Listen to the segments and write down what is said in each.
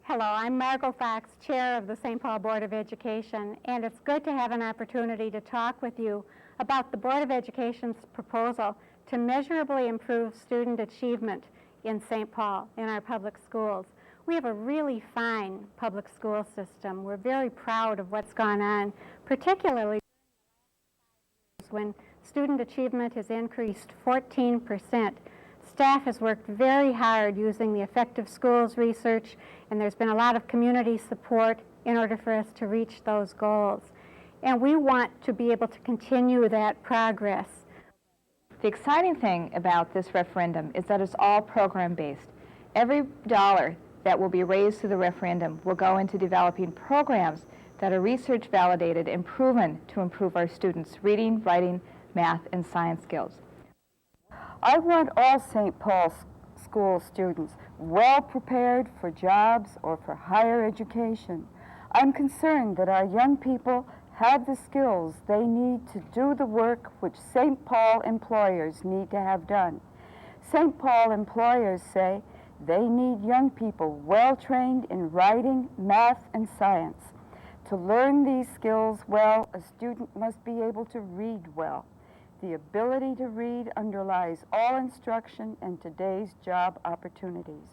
Hello, I'm Margot Fox, Chair of the St. Paul Board of Education, and it's good to have an opportunity to talk with you about the Board of Education's proposal to measurably improve student achievement in St. Paul, in our public schools. We have a really fine public school system. We're very proud of what's gone on, particularly when student achievement has increased 14%. Staff has worked very hard using the Effective Schools research, and there's been a lot of community support in order for us to reach those goals. And we want to be able to continue that progress. The exciting thing about this referendum is that it's all program-based. Every dollar that will be raised through the referendum will go into developing programs that are research validated and proven to improve our students' reading, writing, math, and science skills. I want all St. Paul school students well prepared for jobs or for higher education. I'm concerned that our young people have the skills they need to do the work which St. Paul employers need to have done. St. Paul employers say they need young people well trained in writing, math, and science. To learn these skills well, a student must be able to read well. The ability to read underlies all instruction and today's job opportunities.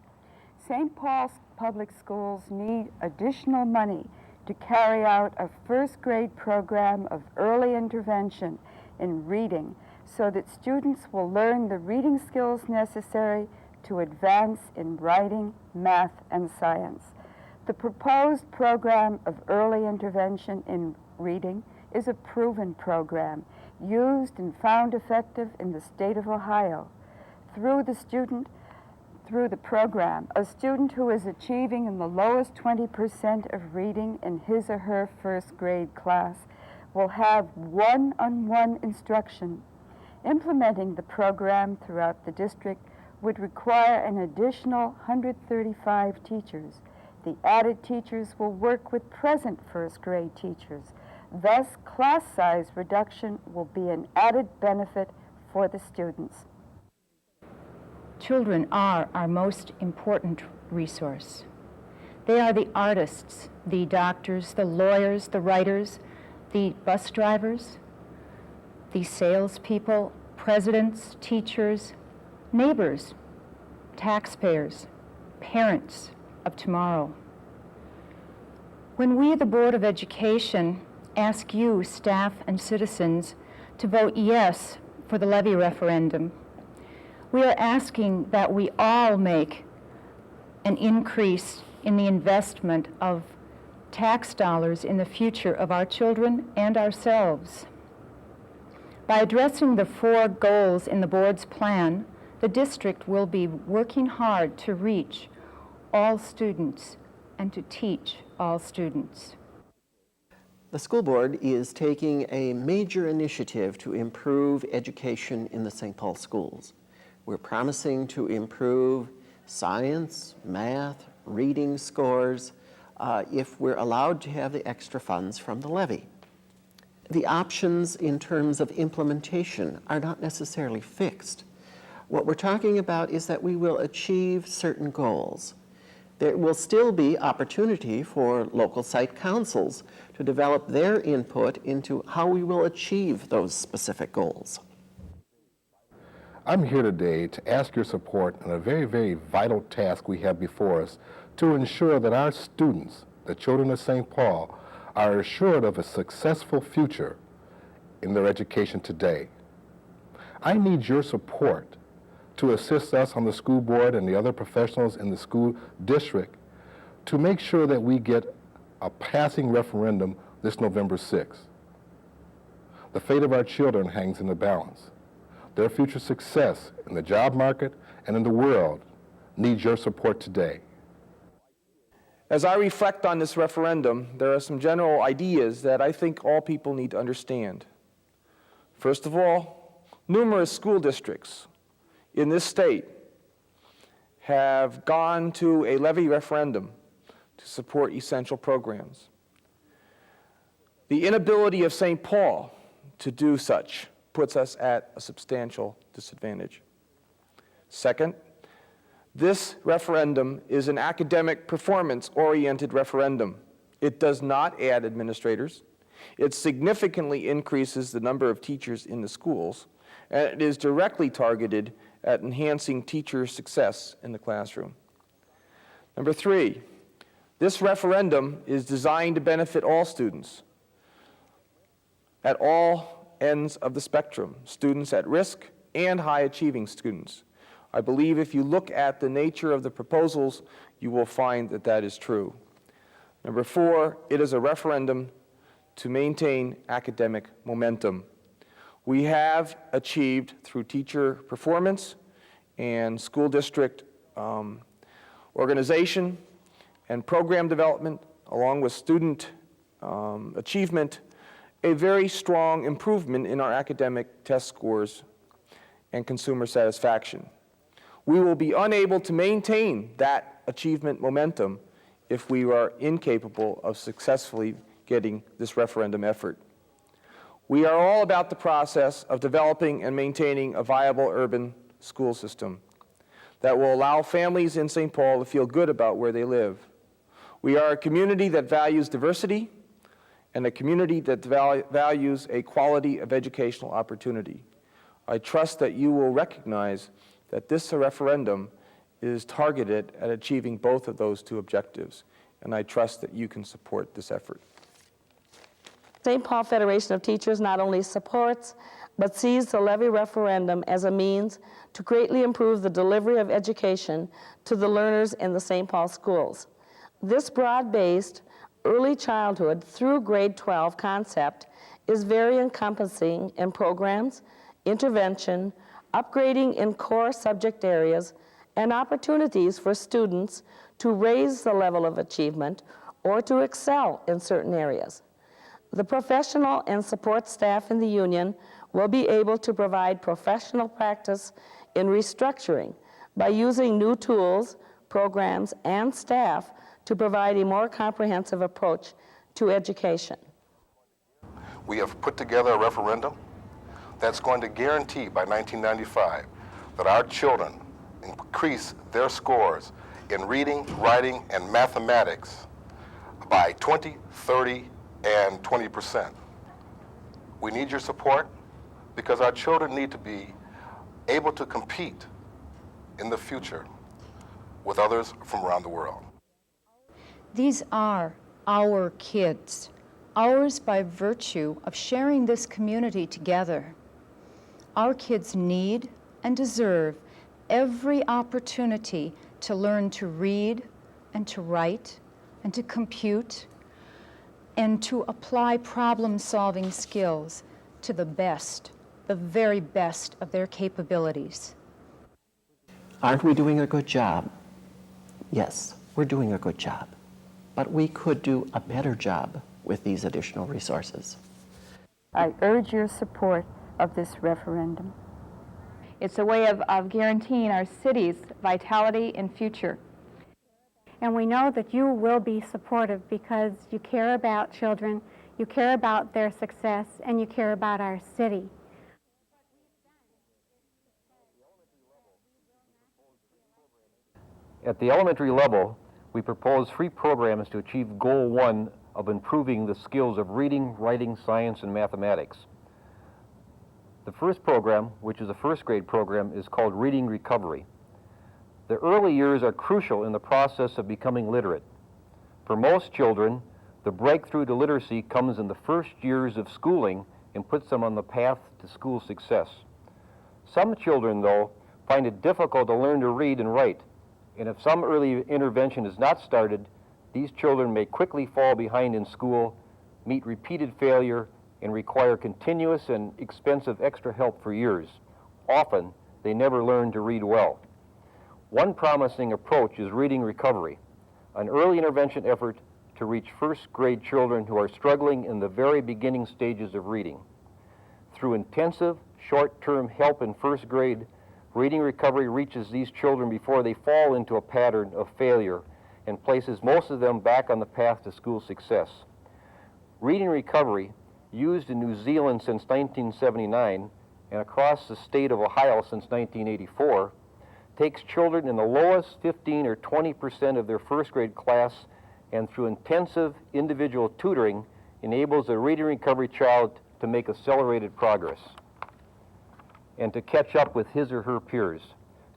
St. Paul's public schools need additional money to carry out a first-grade program of early intervention in reading so that students will learn the reading skills necessary to advance in writing, math, and science. The proposed program of early intervention in reading is a proven program used and found effective in the state of Ohio. Through the program, a student who is achieving in the lowest 20% of reading in his or her first grade class will have one-on-one instruction. Implementing the program throughout the district would require an additional 135 teachers. The added teachers will work with present first grade teachers. Thus, class size reduction will be an added benefit for the students. Children are our most important resource. They are the artists, the doctors, the lawyers, the writers, the bus drivers, the salespeople, presidents, teachers, neighbors, taxpayers, parents of tomorrow. When we, the Board of Education, ask you, staff and citizens, to vote yes for the Levy Referendum, we are asking that we all make an increase in the investment of tax dollars in the future of our children and ourselves. By addressing the 4 goals in the board's plan, the district will be working hard to reach all students and to teach all students. The school board is taking a major initiative to improve education in the St. Paul schools. We're promising to improve science, math, reading scores if we're allowed to have the extra funds from the levy. The options in terms of implementation are not necessarily fixed. What we're talking about is that we will achieve certain goals. There will still be opportunity for local site councils to develop their input into how we will achieve those specific goals. I'm here today to ask your support in a very, very vital task we have before us to ensure that our students, the children of St. Paul, are assured of a successful future in their education today. I need your support to assist us on the school board and the other professionals in the school district to make sure that we get a passing referendum this November 6th. The fate of our children hangs in the balance. Their future success in the job market and in the world needs your support today. As I reflect on this referendum, there are some general ideas that I think all people need to understand. First of all, numerous school districts in this state have gone to a levy referendum to support essential programs. The inability of St. Paul to do such puts us at a substantial disadvantage. Second, This referendum is an academic performance-oriented referendum. It does not add administrators. It significantly increases the number of teachers in the schools, and it is directly targeted at enhancing teacher success in the classroom. Number 3, this referendum is designed to benefit all students at all ends of the spectrum, students at risk and high-achieving students. I believe if you look at the nature of the proposals, you will find that that is true. Number 4, it is a referendum to maintain academic momentum. We have achieved, through teacher performance and school district organization and program development, along with student achievement, a very strong improvement in our academic test scores and consumer satisfaction. We will be unable to maintain that achievement momentum if we are incapable of successfully getting this referendum effort. We are all about the process of developing and maintaining a viable urban school system that will allow families in St. Paul to feel good about where they live. We are a community that values diversity and a community that values a quality of educational opportunity. I trust that you will recognize that this referendum is targeted at achieving both of those two objectives, and I trust that you can support this effort. St. Paul Federation of Teachers not only supports, but sees the Levy Referendum as a means to greatly improve the delivery of education to the learners in the St. Paul schools. This broad-based early childhood through grade 12 concept is very encompassing in programs, intervention, upgrading in core subject areas, and opportunities for students to raise the level of achievement or to excel in certain areas. The professional and support staff in the union will be able to provide professional practice in restructuring by using new tools, programs, and staff to provide a more comprehensive approach to education. We have put together a referendum that's going to guarantee by 1995 that our children increase their scores in reading, writing, and mathematics by 20, 30, and 20%. We need your support because our children need to be able to compete in the future with others from around the world. These are our kids, ours by virtue of sharing this community together. Our kids need and deserve every opportunity to learn to read and to write and to compute and to apply problem-solving skills to the best, the very best of their capabilities. Aren't we doing a good job? Yes, we're doing a good job. But we could do a better job with these additional resources. I urge your support of this referendum. It's a way of guaranteeing our city's vitality and future. And we know that you will be supportive because you care about children, you care about their success, and you care about our city. At the elementary level, we propose 3 programs to achieve Goal 1 of improving the skills of reading, writing, science, and mathematics. The first program, which is a first grade program, is called Reading Recovery. The early years are crucial in the process of becoming literate. For most children, the breakthrough to literacy comes in the first years of schooling and puts them on the path to school success. Some children, though, find it difficult to learn to read and write, and if some early intervention is not started, these children may quickly fall behind in school, meet repeated failure, and require continuous and expensive extra help for years. Often, they never learn to read well. One promising approach is Reading Recovery, an early intervention effort to reach first grade children who are struggling in the very beginning stages of reading. Through intensive, short-term help in first grade, Reading Recovery reaches these children before they fall into a pattern of failure and places most of them back on the path to school success. Reading Recovery, used in New Zealand since 1979 and across the state of Ohio since 1984, takes children in the lowest 15 or 20% of their first grade class and through intensive individual tutoring enables a reading recovery child to make accelerated progress and to catch up with his or her peers,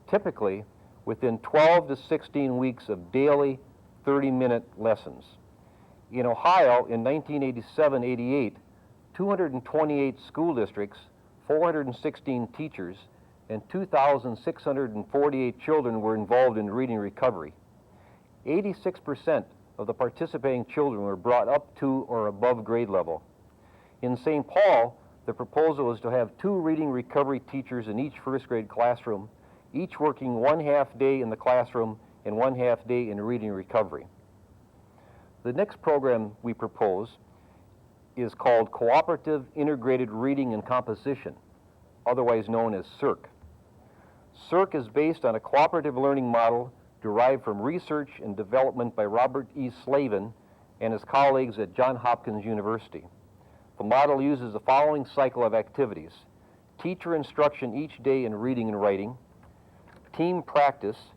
typically within 12 to 16 weeks of daily 30-minute lessons. In Ohio, in 1987-88, 228 school districts, 416 teachers, and 2,648 children were involved in reading recovery. 86% of the participating children were brought up to or above grade level. In St. Paul, the proposal is to have 2 reading recovery teachers in each first grade classroom, each working 1/2 day in the classroom and 1/2 day in reading recovery. The next program we propose is called Cooperative Integrated Reading and Composition, otherwise known as CIRC. CIRC is based on a cooperative learning model derived from research and development by Robert E. Slavin and his colleagues at Johns Hopkins University. The model uses the following cycle of activities: teacher instruction each day in reading and writing, team practice,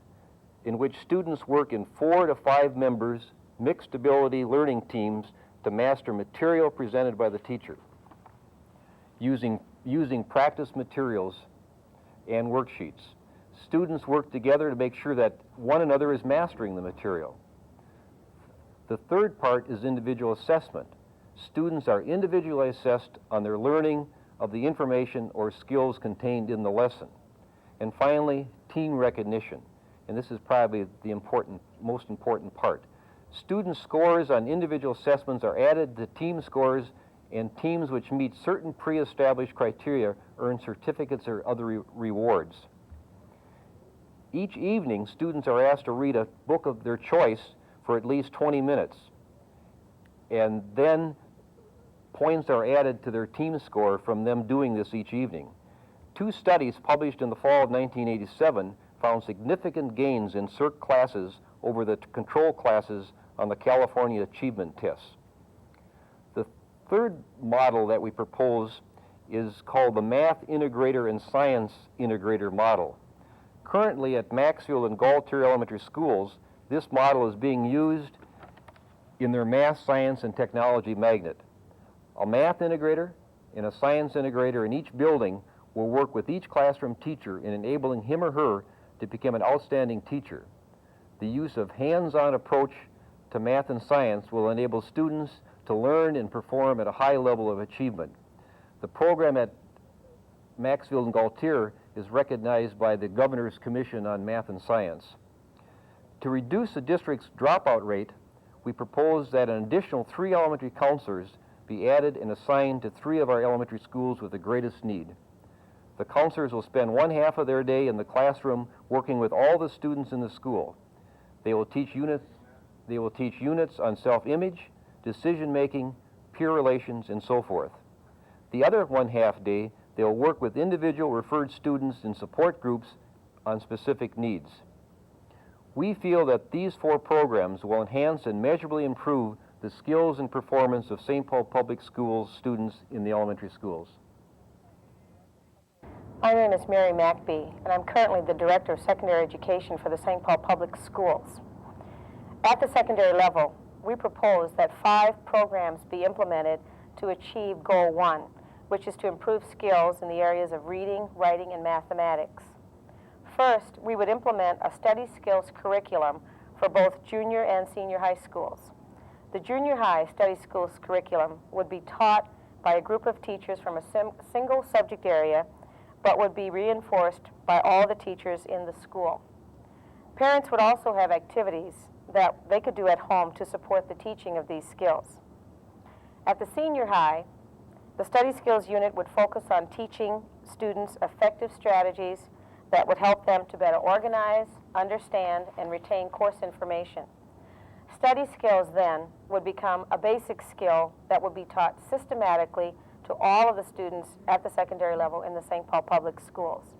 in which students work in 4 to 5 members, mixed ability learning teams to master material presented by the teacher, using practice materials and worksheets. Students work together to make sure that one another is mastering the material. The third part is individual assessment. Students are individually assessed on their learning of the information or skills contained in the lesson. And finally, team recognition. And this is probably the most important part. Student scores on individual assessments are added to team scores, and teams which meet certain pre-established criteria earn certificates or other rewards. Each evening, students are asked to read a book of their choice for at least 20 minutes. And then points are added to their team score from them doing this each evening. 2 studies published in the fall of 1987 found significant gains in CIRC classes over the control classes on the California Achievement Tests. The third model that we propose is called the Math Integrator and Science Integrator model. Currently at Maxfield and Gaultier Elementary Schools, this model is being used in their math, science, and technology magnet. A math integrator and a science integrator in each building will work with each classroom teacher in enabling him or her to become an outstanding teacher. The use of hands-on approach to math and science will enable students to learn and perform at a high level of achievement. The program at Maxfield and Gaultier is recognized by the Governor's Commission on Math and Science. To reduce the district's dropout rate, we propose that an additional 3 elementary counselors be added and assigned to 3 of our elementary schools with the greatest need. The counselors will spend 1/2 of their day in the classroom working with all the students in the school. They will teach units on self-image, decision-making, peer relations, and so forth. The other 1/2 day, they will work with individual referred students in support groups on specific needs. We feel that these 4 programs will enhance and measurably improve the skills and performance of St. Paul Public Schools students in the elementary schools. My name is Mary McBee, and I'm currently the Director of Secondary Education for the St. Paul Public Schools. At the secondary level, we propose that 5 programs be implemented to achieve Goal 1, which is to improve skills in the areas of reading, writing, and mathematics. First, we would implement a study skills curriculum for both junior and senior high schools. The junior high study skills curriculum would be taught by a group of teachers from a single subject area, but would be reinforced by all the teachers in the school. Parents would also have activities that they could do at home to support the teaching of these skills. At the senior high, the study skills unit would focus on teaching students effective strategies that would help them to better organize, understand, and retain course information. Study skills then would become a basic skill that would be taught systematically to all of the students at the secondary level in the St. Paul Public Schools.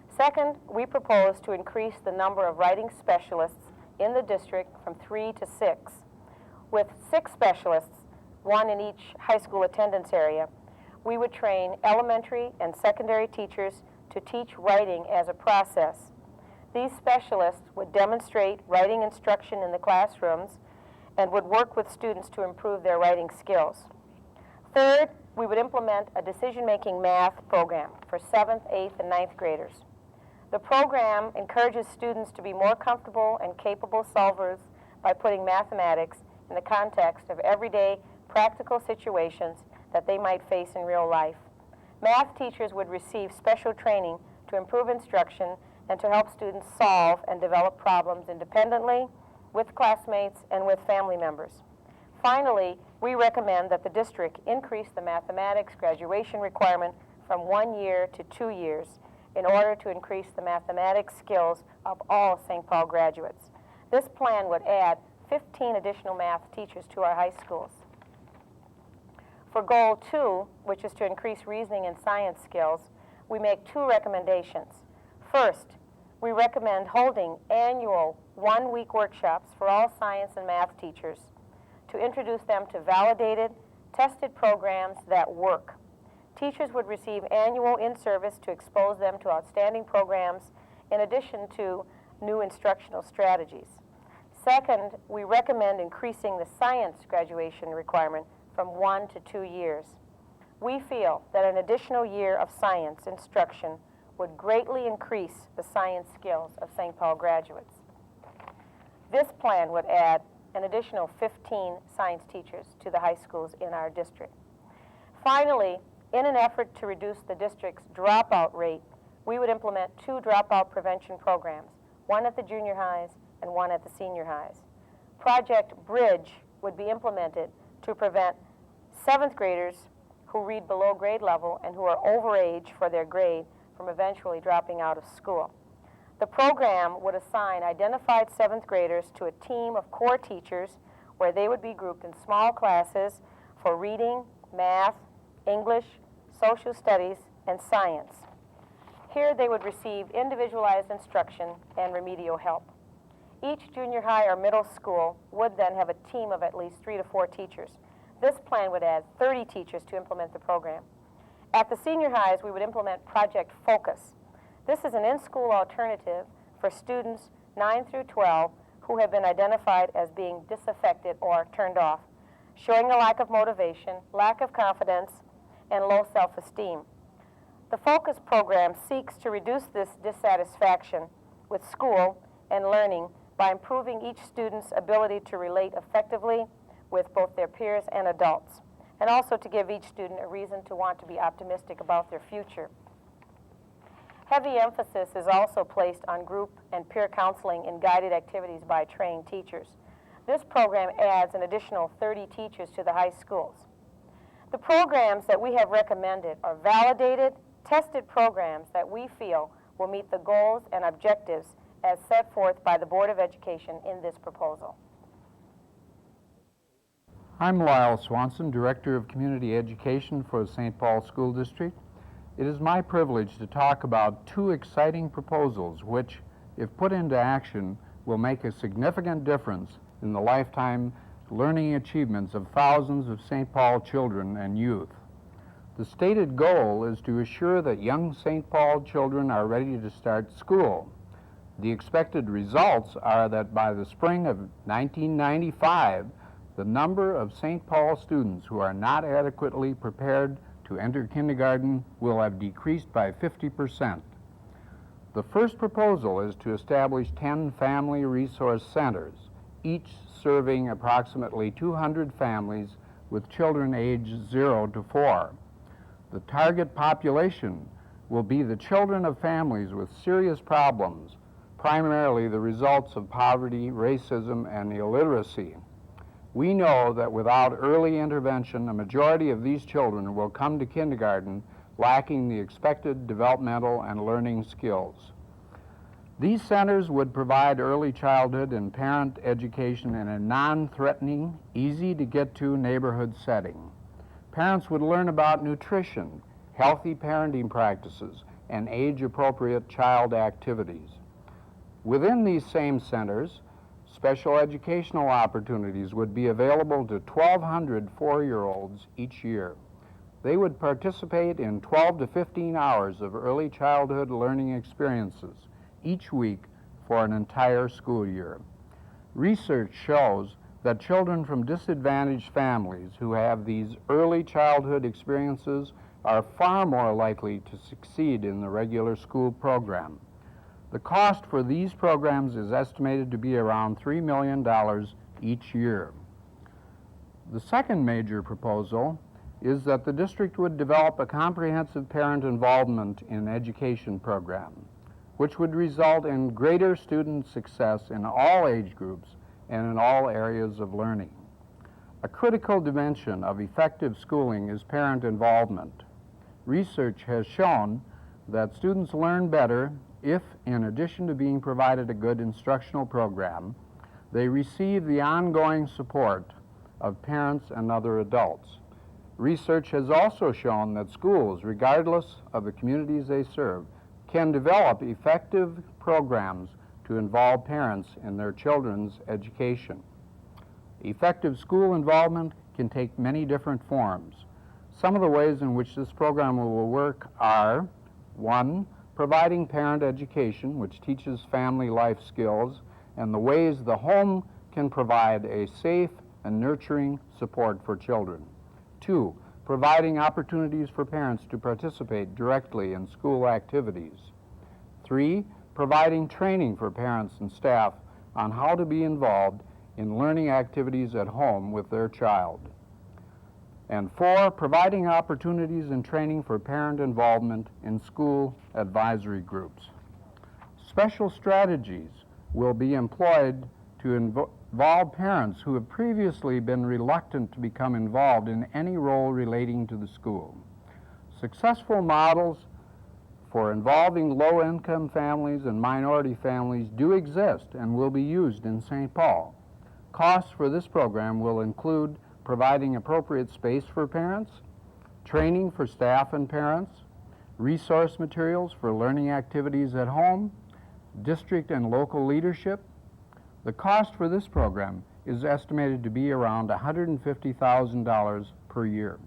Second, we propose to increase the number of writing specialists in the district from 3 to 6. With 6 specialists, 1 in each high school attendance area, we would train elementary and secondary teachers to teach writing as a process. These specialists would demonstrate writing instruction in the classrooms and would work with students to improve their writing skills. Third, we would implement a decision-making math program for 7th, 8th, and 9th graders. The program encourages students to be more comfortable and capable solvers by putting mathematics in the context of everyday practical situations that they might face in real life. Math teachers would receive special training to improve instruction and to help students solve and develop problems independently, with classmates, and with family members. Finally, we recommend that the district increase the mathematics graduation requirement from 1 year to 2 years in order to increase the mathematics skills of all St. Paul graduates. This plan would add 15 additional math teachers to our high schools. For Goal 2, which is to increase reasoning and science skills, we make 2 recommendations. First, we recommend holding annual 1-week workshops for all science and math teachers to introduce them to validated, tested programs that work. Teachers would receive annual in-service to expose them to outstanding programs in addition to new instructional strategies. Second, we recommend increasing the science graduation requirement from 1 to 2 years. We feel that an additional year of science instruction would greatly increase the science skills of St. Paul graduates. This plan would add an additional 15 science teachers to the high schools in our district. Finally, in an effort to reduce the district's dropout rate, we would implement 2 dropout prevention programs, one at the junior highs and one at the senior highs. Project Bridge would be implemented to prevent 7th graders who read below grade level and who are overage for their grade from eventually dropping out of school. The program would assign identified 7th graders to a team of core teachers where they would be grouped in small classes for reading, math, English, social studies, and science. Here they would receive individualized instruction and remedial help. Each junior high or middle school would then have a team of at least 3 to 4 teachers. This plan would add 30 teachers to implement the program. At the senior highs, we would implement Project Focus. This is an in-school alternative for students 9 through 12 who have been identified as being disaffected or turned off, showing a lack of motivation, lack of confidence, and low self-esteem. The Focus program seeks to reduce this dissatisfaction with school and learning by improving each student's ability to relate effectively with both their peers and adults, and also to give each student a reason to want to be optimistic about their future. Heavy emphasis is also placed on group and peer counseling in guided activities by trained teachers. This program adds an additional 30 teachers to the high schools. The programs that we have recommended are validated, tested programs that we feel will meet the goals and objectives as set forth by the Board of Education in this proposal. I'm Lyle Swanson, Director of Community Education for the St. Paul School District. It is my privilege to talk about 2 exciting proposals which, if put into action, will make a significant difference in the lifetime learning achievements of thousands of St. Paul children and youth. The stated goal is to assure that young St. Paul children are ready to start school. The expected results are that by the spring of 1995, the number of St. Paul students who are not adequately prepared to enter kindergarten will have decreased by 50%. The first proposal is to establish 10 family resource centers, each serving approximately 200 families with children aged 0 to 4. The target population will be the children of families with serious problems, primarily the results of poverty, racism, and illiteracy. We know that without early intervention, a majority of these children will come to kindergarten lacking the expected developmental and learning skills. These centers would provide early childhood and parent education in a non-threatening, easy-to-get-to neighborhood setting. Parents would learn about nutrition, healthy parenting practices, and age-appropriate child activities. Within these same centers, special educational opportunities would be available to 1,200 4-year-olds each year. They would participate in 12 to 15 hours of early childhood learning experiences each week for an entire school year. Research shows that children from disadvantaged families who have these early childhood experiences are far more likely to succeed in the regular school program. The cost for these programs is estimated to be around $3 million each year. The second major proposal is that the district would develop a comprehensive parent involvement in education program, which would result in greater student success in all age groups and in all areas of learning. A critical dimension of effective schooling is parent involvement. Research has shown that students learn better if, in addition to being provided a good instructional program, they receive the ongoing support of parents and other adults. Research has also shown that schools, regardless of the communities they serve, can develop effective programs to involve parents in their children's education. Effective school involvement can take many different forms. Some of the ways in which this program will work are: 1, providing parent education, which teaches family life skills and the ways the home can provide a safe and nurturing support for children. 2, providing opportunities for parents to participate directly in school activities. 3, providing training for parents and staff on how to be involved in learning activities at home with their child. And 4, providing opportunities and training for parent involvement in school advisory groups. Special strategies will be employed to involve parents who have previously been reluctant to become involved in any role relating to the school. Successful models for involving low-income families and minority families do exist and will be used in St. Paul. Costs for this program will include providing appropriate space for parents, training for staff and parents, resource materials for learning activities at home, district and local leadership. The cost for this program is estimated to be around $150,000 per year.